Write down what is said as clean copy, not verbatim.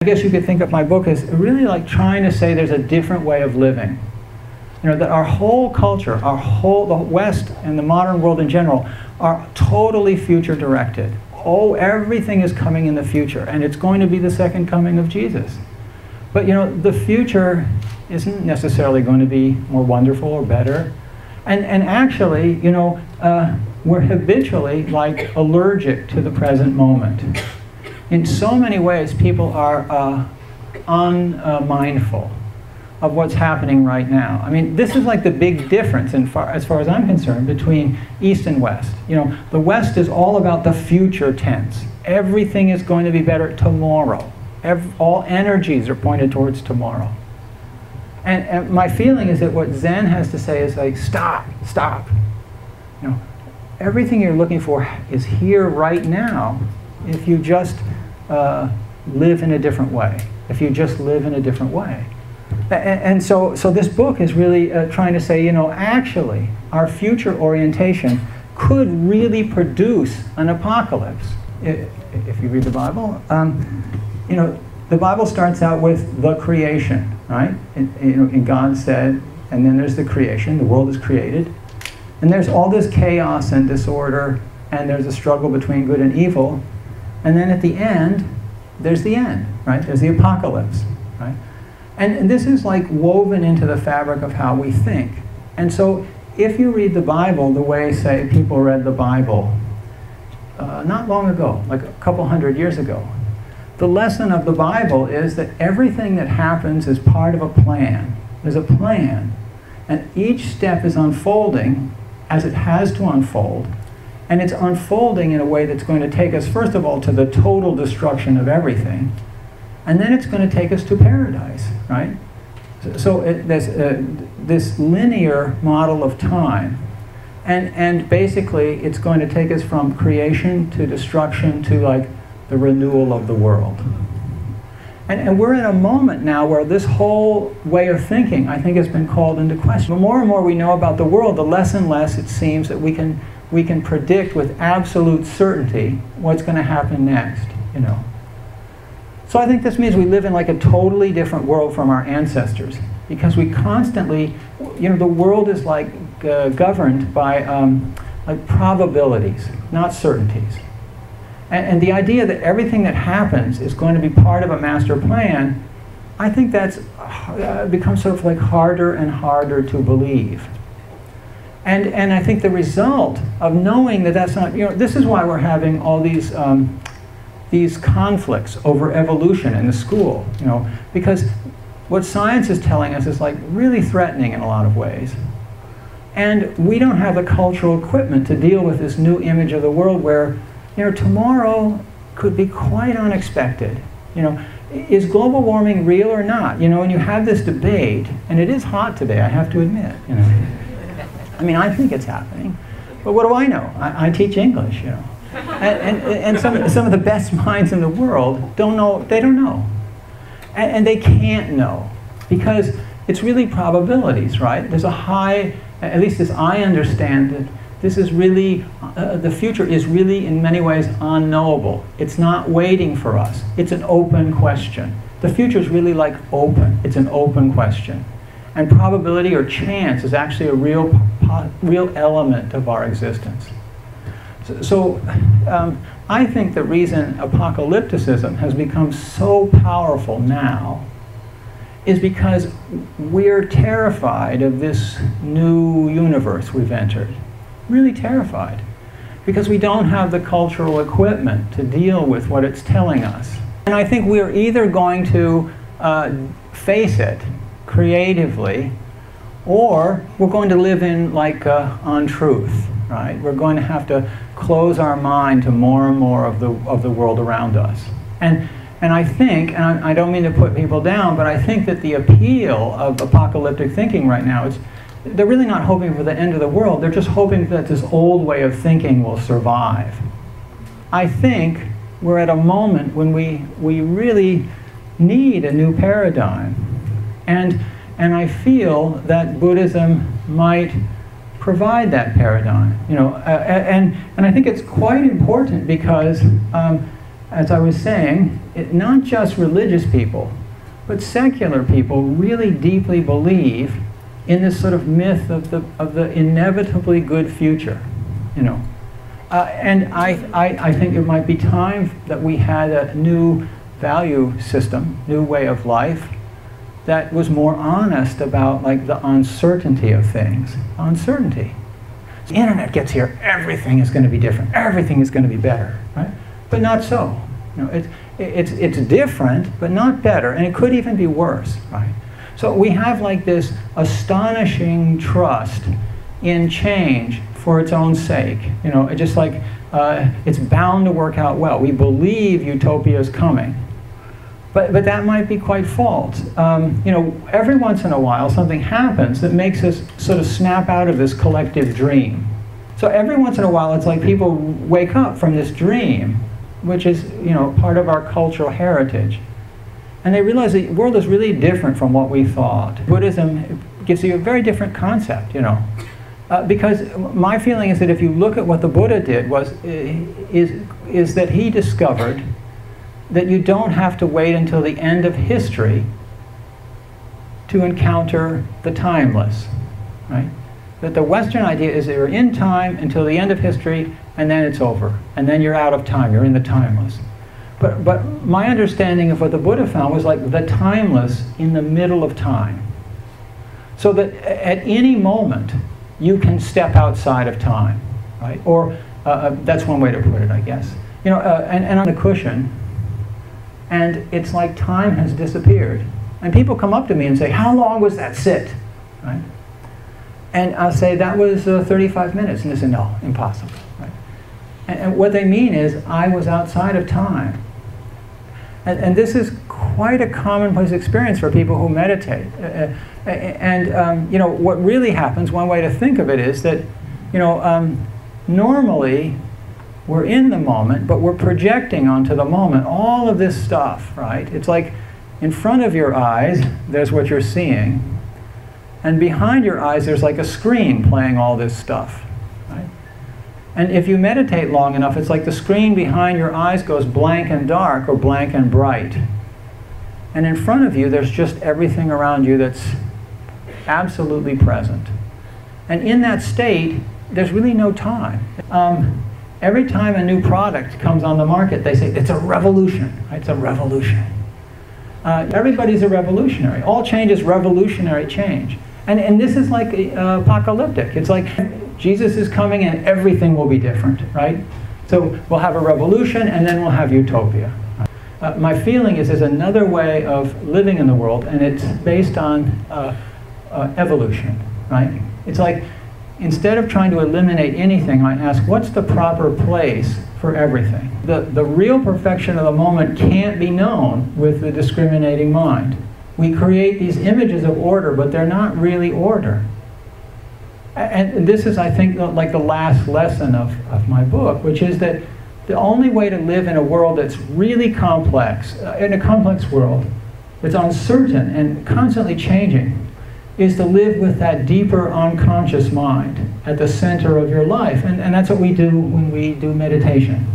I guess you could think of my book as really like trying to say there's a different way of living. You know, that our whole culture, the West and the modern world in general, are totally future directed. Oh, everything is coming in the future, and it's going to be the second coming of Jesus. But you know, the future isn't necessarily going to be more wonderful or better. And actually, you know, we're habitually like allergic to the present moment. In so many ways, people are unmindful of what's happening right now. I mean, this is like the big difference as far as I'm concerned between East and West. You know, the West is all about the future tense. Everything is going to be better tomorrow. All energies are pointed towards tomorrow. And my feeling is that what Zen has to say is like, stop, stop. You know, everything you're looking for is here right now if you just live in a different way. If you just live in a different way. And so this book is really trying to say, you know, actually, our future orientation could really produce an apocalypse. If you read the Bible, you know, the Bible starts out with the creation, right? And God said, and then there's the creation, the world is created. And there's all this chaos and disorder, and there's a struggle between good and evil. And then at the end, there's the end, right? There's the apocalypse, right? And this is like woven into the fabric of how we think. And so if you read the Bible the way, say, people read the Bible not long ago, like a couple hundred years ago, the lesson of the Bible is that everything that happens is part of a plan. There's a plan. And each step is unfolding as it has to unfold. And it's unfolding in a way that's going to take us, first of all, to the total destruction of everything. And then it's going to take us to paradise, right? So there's this linear model of time. And basically, it's going to take us from creation to destruction to like the renewal of the world. And we're in a moment now where this whole way of thinking, I think, has been called into question. The more and more we know about the world, the less and less it seems that we can predict with absolute certainty what's going to happen next, you know. So I think this means we live in like a totally different world from our ancestors, because we constantly, you know, the world is like governed by like probabilities, not certainties. And the idea that everything that happens is going to be part of a master plan, I think that's becomes sort of like harder and harder to believe. And I think the result of knowing that that's not, you know, this is why we're having all these conflicts over evolution in the school, you know, because what science is telling us is like really threatening in a lot of ways. And we don't have the cultural equipment to deal with this new image of the world where, you know, tomorrow could be quite unexpected. You know, is global warming real or not? You know, and you have this debate, and it is hot today, I have to admit, you know. I mean, I think it's happening, but what do I know? I teach English, you know. And some of the best minds in the world don't know, they don't know. And they can't know, because it's really probabilities, right? There's a high, at least as I understand it, this is really, the future is really in many ways unknowable. It's not waiting for us. It's an open question. The future is really like open. It's an open question. And probability or chance is actually a real element of our existence. So I think the reason apocalypticism has become so powerful now is because we're terrified of this new universe we've entered. Really terrified. Because we don't have the cultural equipment to deal with what it's telling us. And I think we're either going to face it creatively, or we're going to live in like untruth, right? We're going to have to close our mind to more and more of the world around us. And I think, and I don't mean to put people down, but I think that the appeal of apocalyptic thinking right now is they're really not hoping for the end of the world. They're just hoping that this old way of thinking will survive. I think we're at a moment when we really need a new paradigm. And I feel that Buddhism might provide that paradigm. You know, and I think it's quite important because as I was saying, not just religious people, but secular people really deeply believe in this sort of myth of the inevitably good future, you know. And I think it might be time that we had a new value system, new way of life, that was more honest about like the uncertainty of things. Uncertainty. The internet gets here, everything is going to be different, everything is going to be better, right? But not so. You know, it's different, but not better, and it could even be worse, right? So we have like this astonishing trust in change for its own sake. You know, it's just like it's bound to work out well. We believe utopia is coming. But that might be quite false. You know, every once in a while something happens that makes us sort of snap out of this collective dream. So every once in a while it's like people wake up from this dream, which is, you know, part of our cultural heritage. And they realize the world is really different from what we thought. Buddhism gives you a very different concept, you know. Because my feeling is that if you look at what the Buddha did is that he discovered that you don't have to wait until the end of history to encounter the timeless, right? That the Western idea is that you're in time until the end of history, and then it's over. And then you're out of time, you're in the timeless. But my understanding of what the Buddha found was like the timeless in the middle of time. So that at any moment, you can step outside of time, right? Or that's one way to put it, I guess. You know, and on the cushion, and it's like time has disappeared. And people come up to me and say, how long was that sit? Right? And I'll say, that was 35 minutes. And they say, no, impossible. Right? And what they mean is, I was outside of time. And this is quite a commonplace experience for people who meditate. You know, what really happens, one way to think of it is that, you know, normally we're in the moment, but we're projecting onto the moment all of this stuff, right? It's like in front of your eyes, there's what you're seeing, and behind your eyes, there's like a screen playing all this stuff, right? And if you meditate long enough, it's like the screen behind your eyes goes blank and dark or blank and bright. And in front of you, there's just everything around you that's absolutely present. And in that state, there's really no time. Every time a new product comes on the market, they say, it's a revolution. Right? It's a revolution. Everybody's a revolutionary. All change is revolutionary change. And this is like apocalyptic. It's like Jesus is coming and everything will be different, right? So we'll have a revolution and then we'll have utopia. My feeling is there's another way of living in the world, and it's based on evolution, right? It's like, instead of trying to eliminate anything, I ask, what's the proper place for everything? The real perfection of the moment can't be known with the discriminating mind. We create these images of order, but they're not really order. And this is, I think, like the last lesson of my book, which is that the only way to live in a world that's really complex, in a complex world, that's uncertain and constantly changing, is to live with that deeper unconscious mind at the center of your life. And that's what we do when we do meditation.